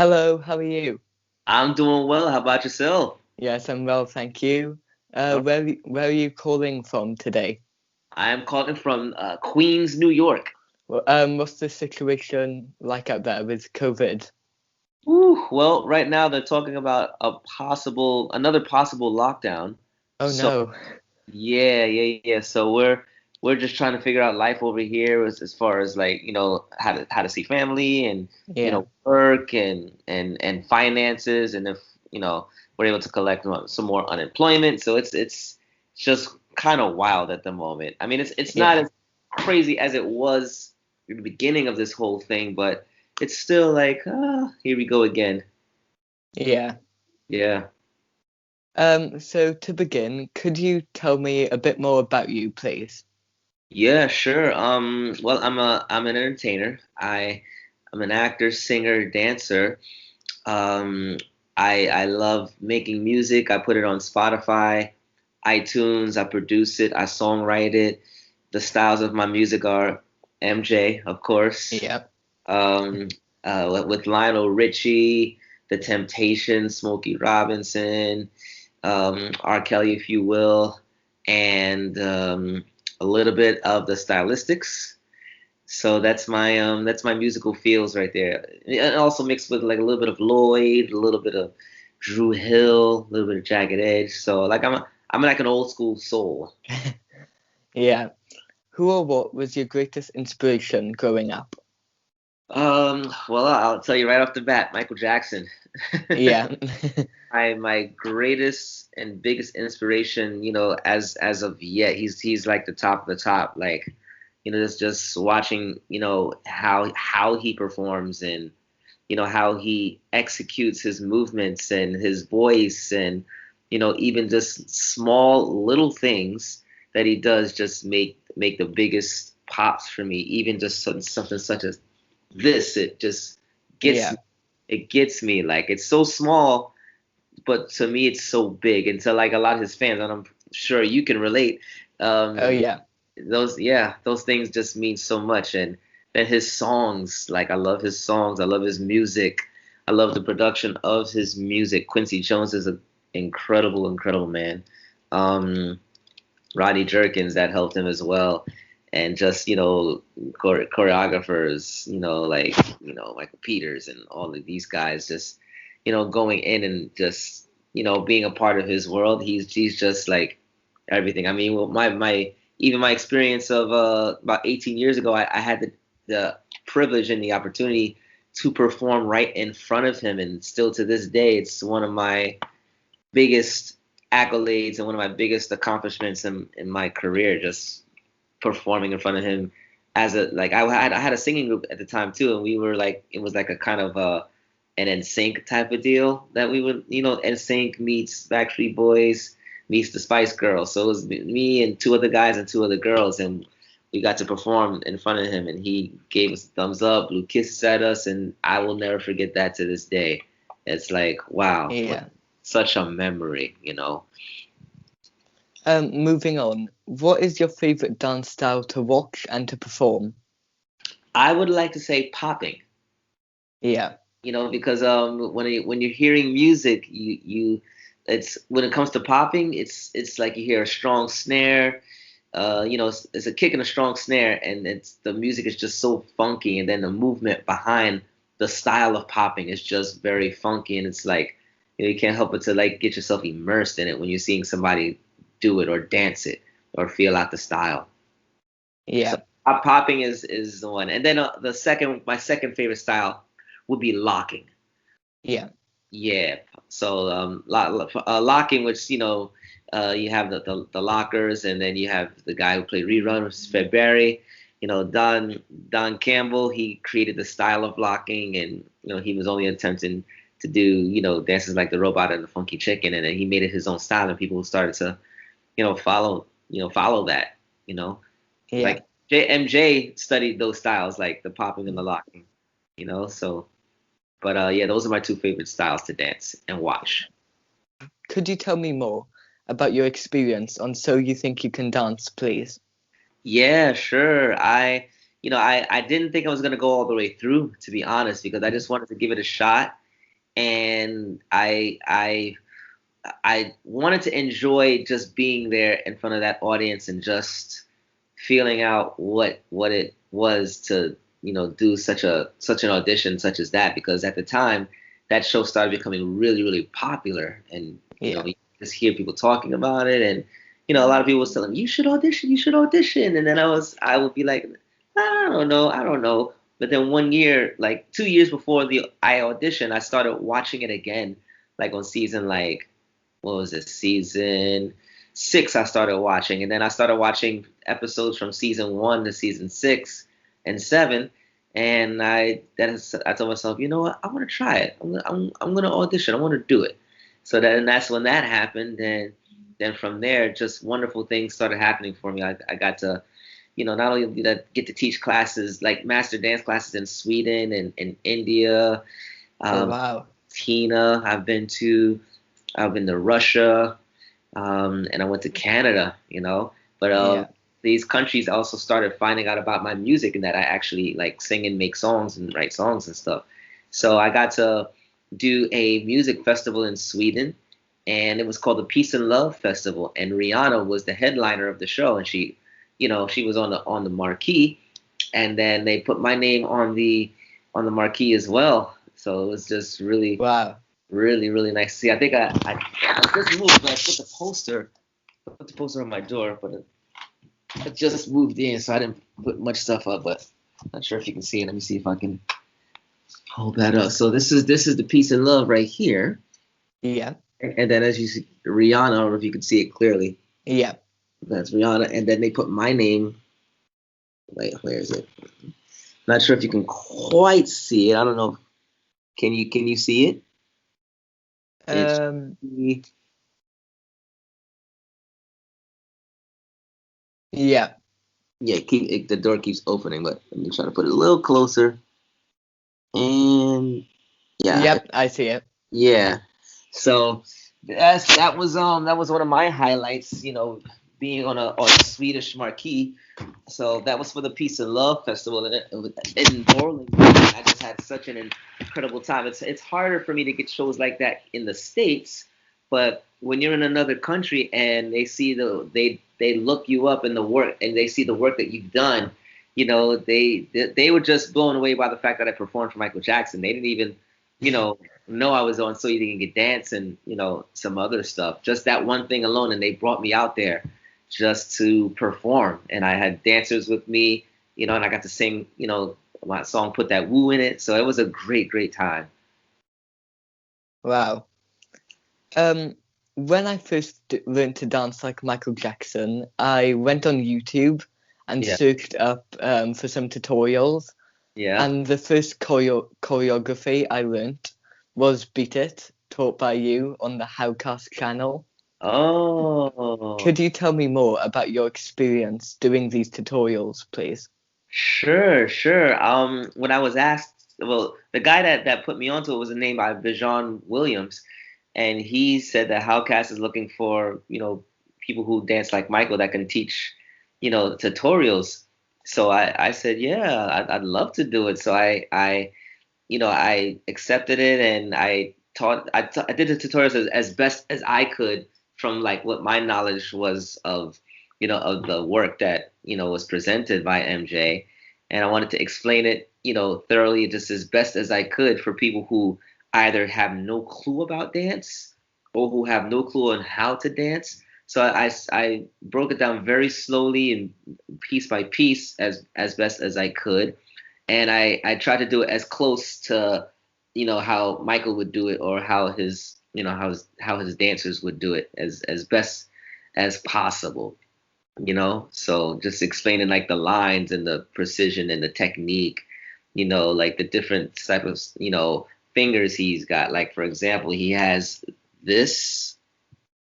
Hello, how are you? I'm doing well. How about yourself? Yes, I'm well, thank you. Uh, Where are you calling from today? I am calling from Queens, New York. Well, what's the situation like out there with COVID? Well, right now they're talking about another possible lockdown. Oh So no. yeah. So we're just trying to figure out life over here as far as like how to see family and Yeah, work and finances and if we're able to collect some more unemployment. So it's just kind of wild at the moment. I mean it's not yeah, as crazy as it was in the beginning of this whole thing, but it's still like here we go again. yeah. Yeah. So to begin, could you tell me a bit more about you, please? Yeah, sure. Well, I'm an entertainer. I'm an actor, singer, dancer. Um, I love making music. I put it on Spotify, iTunes. I produce it. I songwrite it. The styles of my music are MJ, of course. Yeah. Um, with Lionel Richie, The Temptations, Smokey Robinson, R. Kelly, if you will, and a little bit of the stylistics. So that's my musical feels right there. And also mixed with like a little bit of Lloyd, a little bit of Drew Hill, a little bit of Jagged Edge. So like I'm like an old school soul. Yeah. Who or what was your greatest inspiration growing up? Well, I'll tell you right off the bat, Michael Jackson. Yeah. My greatest and biggest inspiration, as of yet, he's like the top of the top. Like, just watching, how he performs and how he executes his movements and his voice and even just small little things that he does just make the biggest pops for me. Even just something such as this, it just gets Yeah. it gets me. Like it's so small but to me it's so big and to like a lot of his fans and I'm sure you can relate. Oh um yeah. those things just mean so much. And then his songs, like I love his songs, I love his music, I love the production of his music. Quincy Jones is an incredible man. um Rodney Jerkins, that helped him as well. And just choreographers, like Michael Peters and all of these guys, just going in and just being a part of his world. He's just like everything. I mean, well, my even my experience of about 18 years ago, I had the privilege and the opportunity to perform right in front of him, and still to this day, it's one of my biggest accolades and one of my biggest accomplishments in my career, just performing in front of him as a like I had a singing group at the time too, and we were like it was like a kind of an NSYNC type of deal that we would NSYNC meets Backstreet Boys meets the Spice Girls. So it was me and two other guys and two other girls, and we got to perform in front of him, and he gave us a thumbs up, blew kisses at us, and I will never forget that to this day. It's like wow, Yeah. such a memory. Moving on. What is your favorite dance style to watch and to perform? I would like to say popping, Yeah. because when you're hearing music, you it's when it comes to popping, it's like you hear a strong snare, it's a kick and a strong snare, and it's the music is just so funky, and then the movement behind the style of popping is just very funky, and it's like you can't help but to like get yourself immersed in it when you're seeing somebody do it or dance it or feel out the style. So Yeah. popping is the one, and then my second favorite style would be locking. Yeah. Yeah. So locking, which you have the lockers, and then you have the guy who played Rerun, which is Fred Barry. Don Campbell. He created the style of locking, and he was only attempting to do dances like the robot and the funky chicken, and then he made it his own style, and people started to follow that. You know, Yeah. like MJ studied those styles, like the popping and the locking. So. But yeah, those are my two favorite styles to dance and watch. Could you tell me more about your experience on So You Think You Can Dance, please? Yeah, sure. I didn't think I was gonna go all the way through, to be honest, because I just wanted to give it a shot. and I wanted to enjoy just being there in front of that audience and just feeling out what it was to do such an audition such as that, because at the time that show started becoming really, really popular, and Yeah. you just hear people talking about it, and a lot of people was telling me, you should audition, and then I would be like, I don't know. But then one year, like 2 years before I auditioned, I started watching it again, like on season, like, what was it, season 6 I started watching, and then I started watching episodes from season 1 to season 6 and 7, and I told myself, you know what, I want to try it. I'm gonna audition. I want to do it. So that's when that happened, and then from there, just wonderful things started happening for me. I got to, not only did I get to teach classes, like master dance classes in Sweden and in India, Oh, wow. Tina, I've been to Russia, and I went to Canada, But Yeah. these countries also started finding out about my music and that I actually like sing and make songs and write songs and stuff. So I got to do a music festival in Sweden, and it was called the Peace and Love Festival. And Rihanna was the headliner of the show, and she was on the marquee, and then they put my name on the marquee as well. So it was just really, Wow. really, really nice to see. I think I just moved. I put the poster on my door, but I just moved in, so I didn't put much stuff up. But not sure if you can see it. Let me see if I can hold that up. So this is the Peace and Love right here, Yeah. and then as you see Rihanna, I don't know if you can see it clearly. Yeah. That's Rihanna, and then they put my name. Wait, where is it? Not sure if you can quite see it. I don't know. Can you see it? It's Yeah. the door keeps opening, but let me try to put it a little closer. And yeah, Yep, I see it. yeah. So that was one of my highlights, being on a Swedish marquee. So that was for the Peace and Love Festival in Orlando. I just had such an incredible time. It's harder for me to get shows like that in the States, but when you're in another country and they see they look you up in the work and they see the work that you've done, they were just blown away by the fact that I performed for Michael Jackson. They didn't even, know I was on So You Can Get Dance and some other stuff. Just that one thing alone, and they brought me out there just to perform. And I had dancers with me, and I got to sing, my song Put That Woo in it. So it was a great, great time. Wow. When I first learned to dance like Michael Jackson, I went on YouTube and searched up for some tutorials. Yeah. And the first choreography I learnt was Beat It, taught by you on the Howcast channel. Oh. Could you tell me more about your experience doing these tutorials, please? Sure. When I was asked, well, the guy that put me onto it was named by Bijan Williams, and he said that Howcast is looking for, people who dance like Michael that can teach, tutorials. So I said, yeah, I'd love to do it. So I accepted it, and I did the tutorials as best as I could from like what my knowledge was of, of the work that, was presented by MJ. And I wanted to explain it, thoroughly, just as best as I could for people who either have no clue about dance or who have no clue on how to dance. So I broke it down very slowly and piece by piece as best as I could. And I tried to do it as close to, how Michael would do it, or how his, how his dancers would do it as best as possible, So just explaining like the lines and the precision and the technique, like the different type of, fingers he's got. Like, for example, he has this,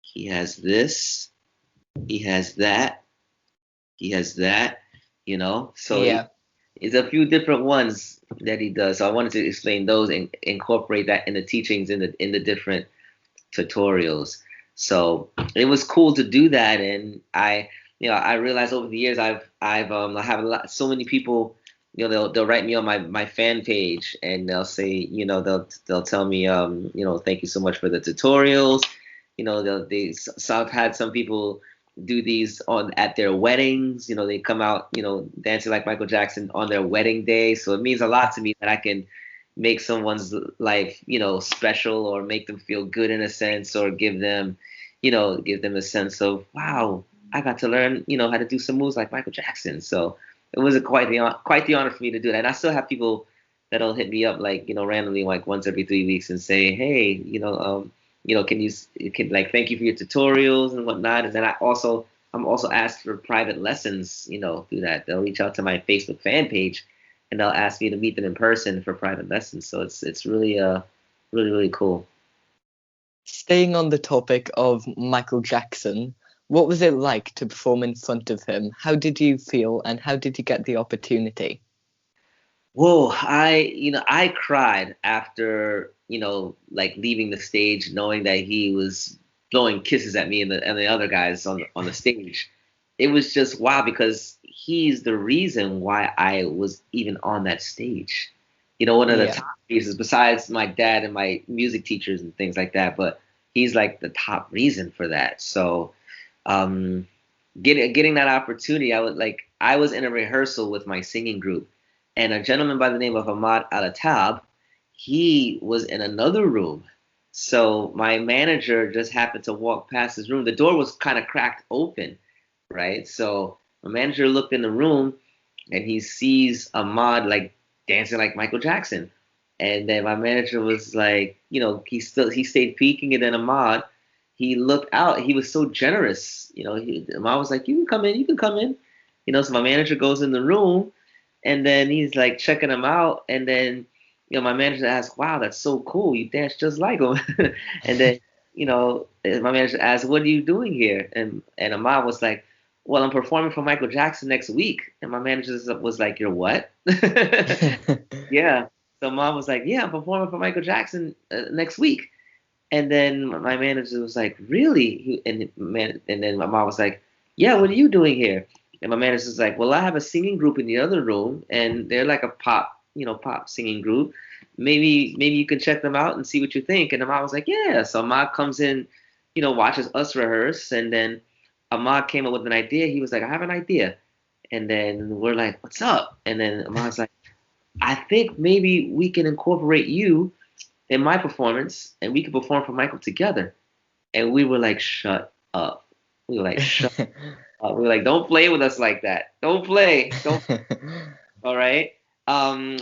he has this, he has that, he has that, So Yeah. it's a few different ones that he does. So I wanted to explain those and incorporate that in the teachings in the different tutorials. So it was cool to do that, and I realized over the years I have so many people they'll write me on my fan page, and they'll say, they'll tell me, thank you so much for the tutorials. So I've had some people do these at their weddings. They come out, dancing like Michael Jackson on their wedding day. So it means a lot to me that I can make someone's life, special, or make them feel good in a sense, or give them a sense of, wow, I got to learn, how to do some moves like Michael Jackson. So it was quite the honor for me to do that. And I still have people that'll hit me up, like, randomly, like once every 3 weeks, and say, hey, can like, thank you for your tutorials and whatnot. And then I'm also asked for private lessons, through that. They'll reach out to my Facebook fan page, and they'll ask me to meet them in person for private lessons. So it's really really, really cool. Staying on the topic of Michael Jackson, what was it like to perform in front of him? How did you feel, and how did you get the opportunity? Whoa, I cried after, like, leaving the stage, knowing that he was blowing kisses at me and the other guys on the stage. It was just wow, because he's the reason why I was even on that stage. One of the top reasons, besides my dad and my music teachers and things like that, but he's like the top reason for that. So getting that opportunity, I was in a rehearsal with my singing group, and a gentleman by the name of Ahmad Al-Attab, he was in another room. So my manager just happened to walk past his room. The door was kind of cracked open, right? So my manager looked in the room, and he sees Ahmad, like, dancing like Michael Jackson. And then my manager was like, he stayed peeking, and then Ahmad, he looked out. He was so generous. Ahmad was like, you can come in. So my manager goes in the room, and then he's like checking him out. And then, my manager asked, wow, that's so cool. You dance just like him. And then, my manager asked, what are you doing here? And Ahmad was like, well, I'm performing for Michael Jackson next week. And my manager was like, you're what? Yeah. So Mom was like, yeah, I'm performing for Michael Jackson next week. And then my manager was like, really? And then my mom was like, yeah, what are you doing here? And my manager was like, well, I have a singing group in the other room, and they're like a pop singing group. Maybe you can check them out and see what you think. And the mom was like, yeah. So Ahmad comes in, watches us rehearse, and then Ahmad came up with an idea. He was like, I have an idea. And then we're like, what's up? And then Ahmad's like, I think maybe we can incorporate you in my performance, and we could perform for Michael together. And we were like, shut up. We were like, shut up. We were like, don't play with us like that. Don't play. Don't. All right.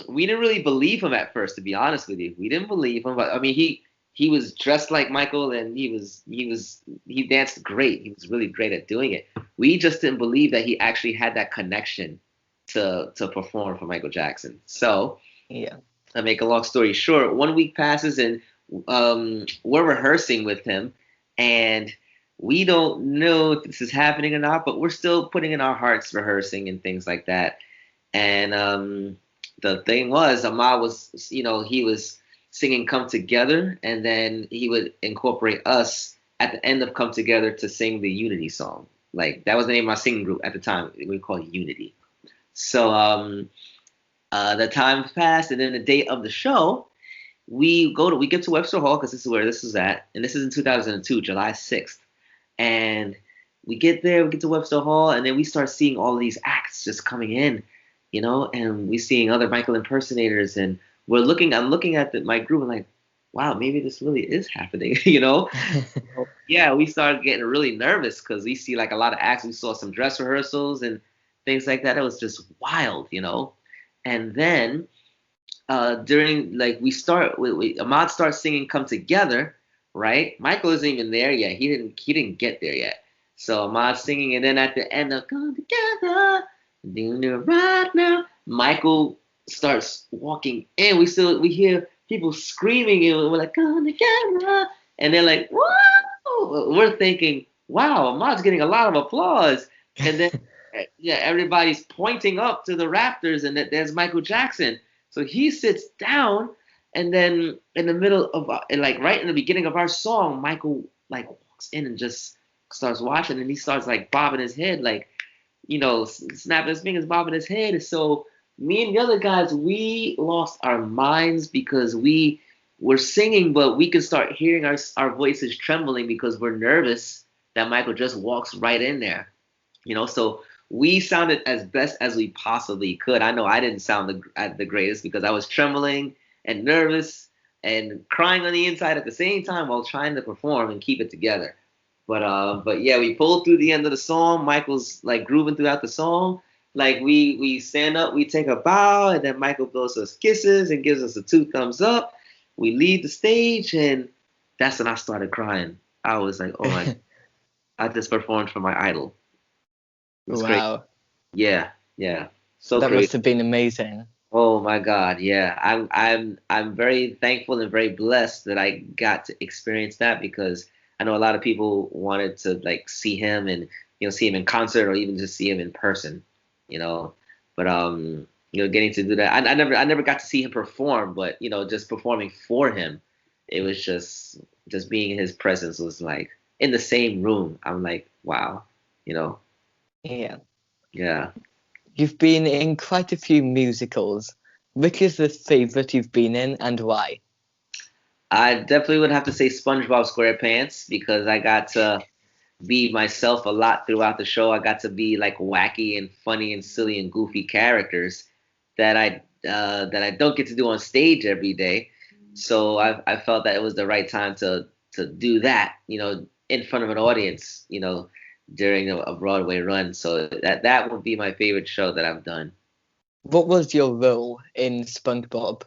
We didn't really believe him at first, to be honest with you. We didn't believe him, but I mean, he was dressed like Michael, and he danced great. He was really great at doing it. We just didn't believe that he actually had that connection to perform for Michael Jackson. So yeah. To make a long story short, 1 week passes, and we're rehearsing with him, and we don't know if this is happening or not, but we're still putting in our hearts rehearsing and things like that. And the thing was, Ahmad was, he was singing Come Together, and then he would incorporate us at the end of Come Together to sing the Uneti song. Like, that was the name of my singing group at the time. We called it Uneti. So the time passed, and then the date of the show, we get to Webster Hall, because this is where this is at, and this is in 2002, July 6th. And we get there, we get to Webster Hall, and then we start seeing all of these acts just coming in, and we're seeing other Michael impersonators, and I'm looking at my group and like, wow, maybe this really is happening, Yeah, we started getting really nervous because we see like a lot of acts. We saw some dress rehearsals and things like that. It was just wild, And then during, like, Ahmad starts singing Come Together, right? Michael isn't even there yet. He didn't get there yet. So Ahmad's singing, and then at the end of Come Together, doing it right now, Michael starts walking in. We hear people screaming, and we're like, Come Together, and they're like, whoa! We're thinking, wow, Ahmad's getting a lot of applause, and then yeah, everybody's pointing up to the rafters, and there's Michael Jackson. So he sits down, and then in the middle of, like, right in the beginning of our song, Michael, like, walks in and just starts watching, and he starts, like, bobbing his head, like, snapping his fingers, bobbing his head. So me and the other guys, we lost our minds because we were singing, but we could start hearing our voices trembling because we're nervous that Michael just walks right in there. So we sounded as best as we possibly could. I know I didn't sound at the greatest because I was trembling and nervous and crying on the inside at the same time while trying to perform and keep it together. But yeah, we pulled through the end of the song. Michael's like grooving throughout the song. Like we stand up, we take a bow, and then Michael blows us kisses and gives us a 2 thumbs up. We leave the stage, and that's when I started crying. I was like, oh my, I just performed for my idol. It was great. Wow, Yeah, yeah. So that great. must have been amazing. Oh my God, yeah. I'm very thankful and very blessed that I got to experience that because I know a lot of people wanted to like see him and see him in concert or even just see him in person, you know. But getting to do that, I never got to see him perform, but just performing for him, it was just being in his presence was like in the same room. I'm like, wow, you know, Yeah. yeah. You've been in quite a few musicals. Which is the favorite you've been in and why? I definitely would have to say SpongeBob SquarePants because I got to be myself a lot throughout the show. I got to be like wacky and funny and silly and goofy characters that I don't get to do on stage every day. So I felt that it was the right time to do that, in front of an audience, during a Broadway run. So that would be my favorite show that I've done. What was your role in SpongeBob?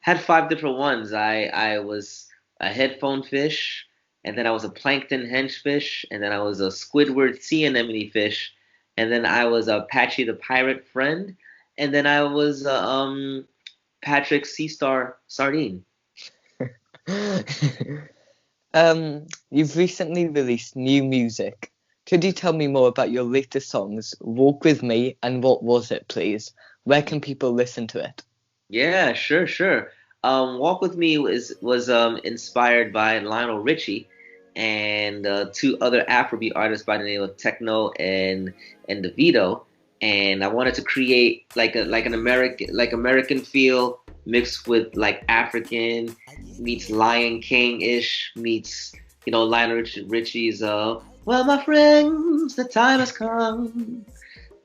Had 5 different ones. I was a headphone fish, and then I was a plankton henchfish, and then I was a Squidward sea anemone fish, and then I was a Patchy the pirate friend, and then I was Patrick Sea Star sardine. You've recently released new music. Could you tell me more about your latest songs, Walk With Me and What Was It, please? Where can people listen to it? Yeah, sure, sure. Walk With Me was inspired by Lionel Richie and 2 other Afrobeat artists by the name of Techno and DeVito. And I wanted to create like an American feel mixed with like African meets Lion King ish meets Lionel Richie's well my friends the time has come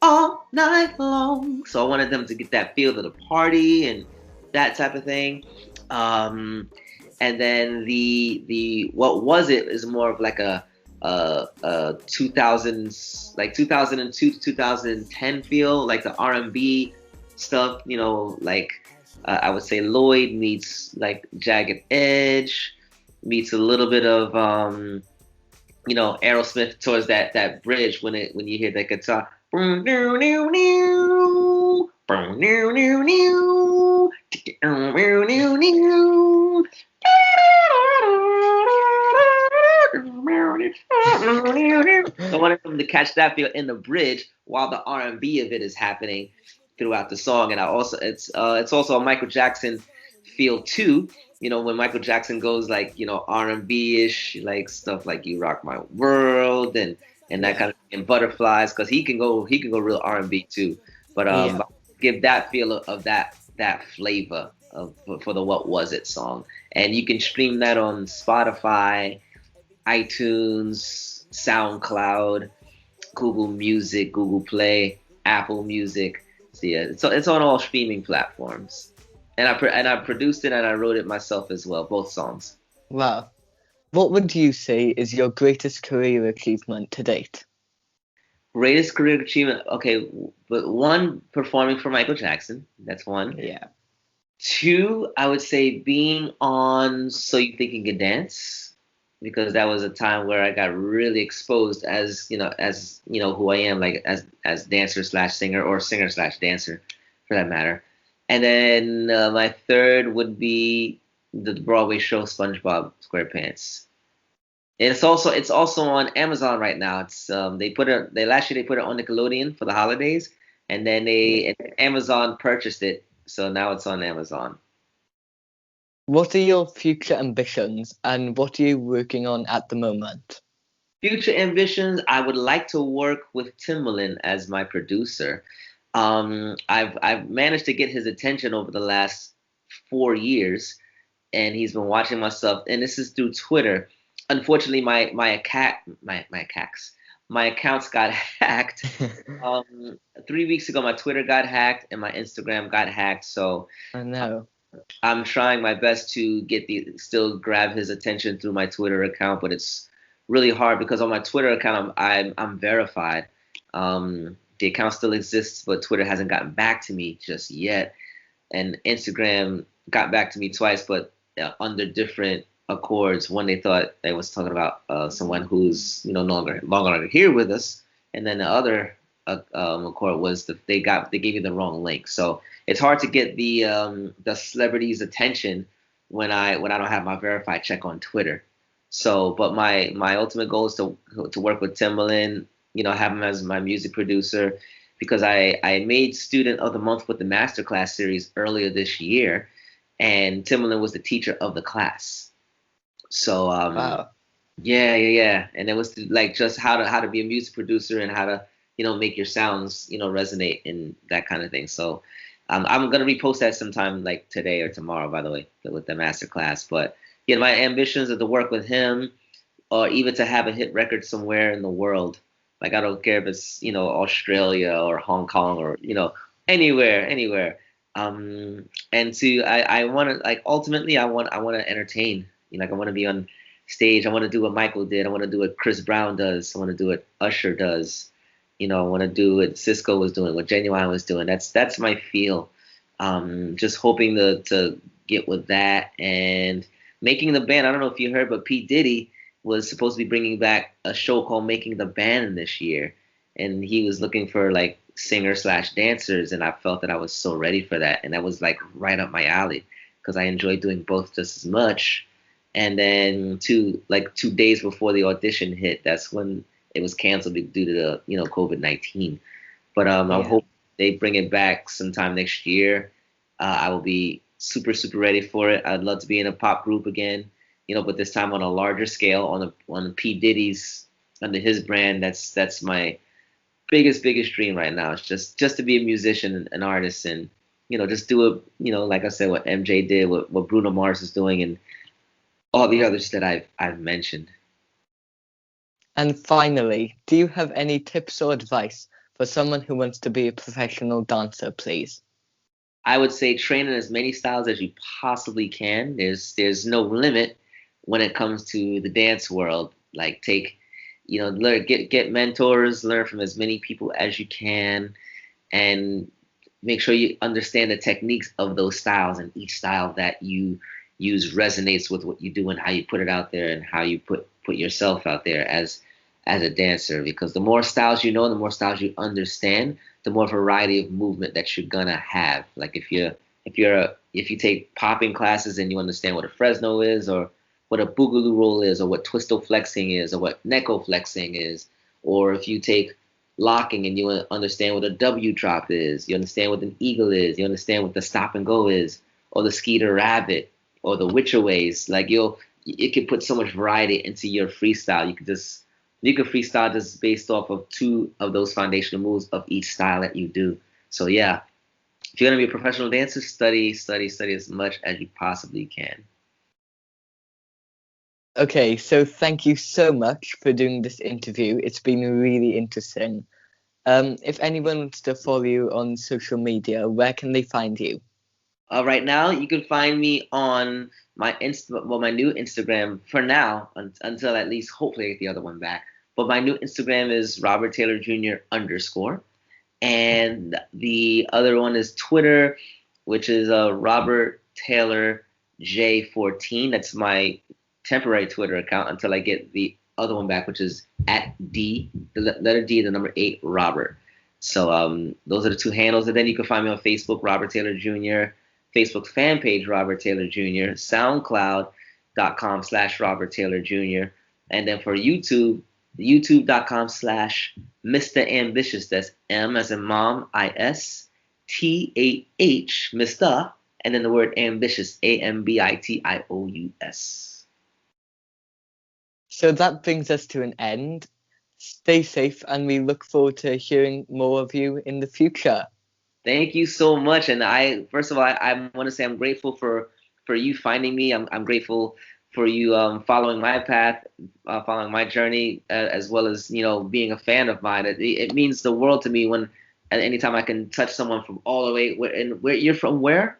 all night long. So I wanted them to get that feel of the party and that type of thing. And then the what was it is more of like a 2000s like 2002 to 2010 feel, like the R&B stuff. Like I would say Lloyd meets like Jagged Edge meets a little bit of Aerosmith towards that bridge when you hear that guitar. I wanted them to catch that feel in the bridge while the R&B of it is happening throughout the song, and it's also a Michael Jackson feel too. When Michael Jackson goes like R&B ish, like stuff like "You Rock My World" and that kind of and Butterflies, because he can go real R&B too. But give that feel of that flavor for the What Was It song, and you can stream that on Spotify, iTunes, SoundCloud, Google Music, Google Play, Apple Music. So yeah, it's on all streaming platforms. And I produced it and I wrote it myself as well, both songs. Wow. What would you say is your greatest career achievement to date? Greatest career achievement, okay, but 1, performing for Michael Jackson. That's 1. Yeah. 2, I would say being on So You Think You Can Dance, because that was a time where I got really exposed as who I am, like as dancer slash singer or singer slash dancer for that matter. And then my 3rd would be the Broadway show SpongeBob SquarePants. And it's also on Amazon right now. It's last year they put it on Nickelodeon for the holidays, and then Amazon purchased it, so now it's on Amazon. What are your future ambitions and what are you working on at the moment? Future ambitions, I would like to work with Timbaland as my producer. I've managed to get his attention over the last 4 years, and he's been watching my stuff. And this is through Twitter. Unfortunately, my accounts got hacked. 3 weeks ago, my Twitter got hacked and my Instagram got hacked. So I know. I'm trying my best to still grab his attention through my Twitter account, but it's really hard because on my Twitter account I'm verified. The account still exists, but Twitter hasn't gotten back to me just yet. And Instagram got back to me twice, but under different accords. One, they thought they was talking about someone who's no longer here with us, and then the other accord was they gave you the wrong link. So it's hard to get the celebrity's attention when I don't have my verified check on Twitter. So, but my ultimate goal is to work with Timbaland, have him as my music producer, because I made Student of the Month with the Masterclass series earlier this year, and Timbaland was the teacher of the class. So Wow. yeah, and it was like just how to be a music producer and how to make your sounds resonate and that kind of thing. So I'm gonna repost that sometime like today or tomorrow, by the way, with the masterclass. But yeah, my ambitions are to work with him, or even to have a hit record somewhere in the world. Like I don't care if it's Australia or Hong Kong or anywhere. And I want to, like, ultimately I want to entertain. Like I want to be on stage. I want to do what Michael did. I want to do what Chris Brown does. I want to do what Usher does. I want to do what Cisco was doing, what Genuine was doing. That's my feel. Just hoping to get with that and making the band. I don't know if you heard, but P. Diddy was supposed to be bringing back a show called Making the Band this year, and he was looking for like singer/dancers, and I felt that I was so ready for that, and that was like right up my alley because I enjoy doing both just as much. And then 2 days before the audition hit, that's when it was canceled due to the COVID-19. But I hope they bring it back sometime next year. I will be super ready for it. I'd love to be in a pop group again, but this time on a larger scale, on P Diddy's, under his brand. That's my biggest dream right now. It's just to be a musician, an artist, and just do it. Like I said, what MJ did, what Bruno Mars is doing, and all the others that I've mentioned. And finally, do you have any tips or advice for someone who wants to be a professional dancer, please? I would say train in as many styles as you possibly can. There's no limit when it comes to the dance world. Like learn, get mentors, learn from as many people as you can, and make sure you understand the techniques of those styles, and each style that you use resonates with what you do and how you put it out there and how you put yourself out there as a dancer. Because the more styles you know, the more styles you understand, the more variety of movement that you're gonna have. Like if you take popping classes and you understand what a Fresno is, or what a boogaloo roll is, or what twisto flexing is, or what neko flexing is, or if you take locking and you understand what a W drop is, you understand what an eagle is, you understand what the stop and go is, or the skeeter rabbit, or the witcherways. Like it could put so much variety into your freestyle. You could freestyle just based off of two of those foundational moves of each style that you do. So yeah, if you're gonna be a professional dancer, study as much as you possibly can. Okay, so thank you so much for doing this interview. It's been really interesting. If anyone wants to follow you on social media, where can they find you? Right now, you can find me on my my new Instagram for now, until at least hopefully I get the other one back. But my new Instagram is Robert Taylor Jr. _, and the other one is Twitter, which is Robert Taylor J14. That's my temporary Twitter account until I get the other one back, which is at D, the letter D, the number 8, Robert. So those are the two handles. And then you can find me on Facebook, Robert Taylor Jr., Facebook fan page, Robert Taylor Jr., SoundCloud.com/Robert Taylor Jr., and then for YouTube, YouTube.com/Mr. Ambitious. That's M as in mom, ISTAH, Mr., and then the word ambitious, AMBITIOUS. So that brings us to an end. Stay safe, and we look forward to hearing more of you in the future. Thank you so much. And first of all, I want to say I'm grateful for you finding me. I'm grateful for you following my path, following my journey, as well as being a fan of mine. It means the world to me when at any time I can touch someone from all the way. Where you're from? Where?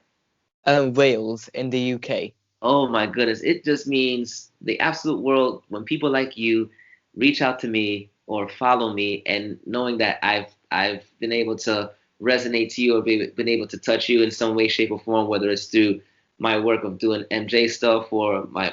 Wales in the UK. Oh my goodness. It just means the absolute world when people like you reach out to me or follow me, and knowing that I've been able to resonate to you or been able to touch you in some way, shape, or form, whether it's through my work of doing MJ stuff or my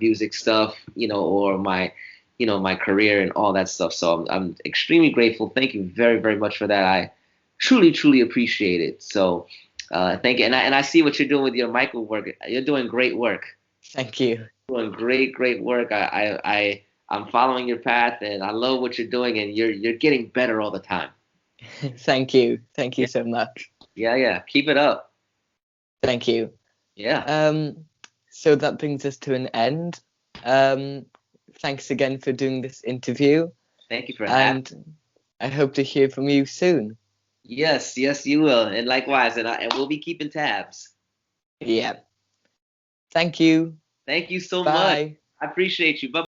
music stuff, or my career and all that stuff. So I'm extremely grateful. Thank you very, very much for that. I truly, truly appreciate it. So thank you. And I see what you're doing with your micro work. You're doing great work. Thank you. Doing great, great work. I'm following your path, and I love what you're doing, and you're getting better all the time. Thank you. Thank you Yeah, so much. yeah. Keep it up. Thank you. Yeah. So that brings us to an end. Thanks again for doing this interview, Thank you for having. and I hope to hear from you soon. Yes, you will, and likewise, and we'll be keeping tabs. Yeah. Thank you. Thank you so much. Bye. I appreciate you. Bye.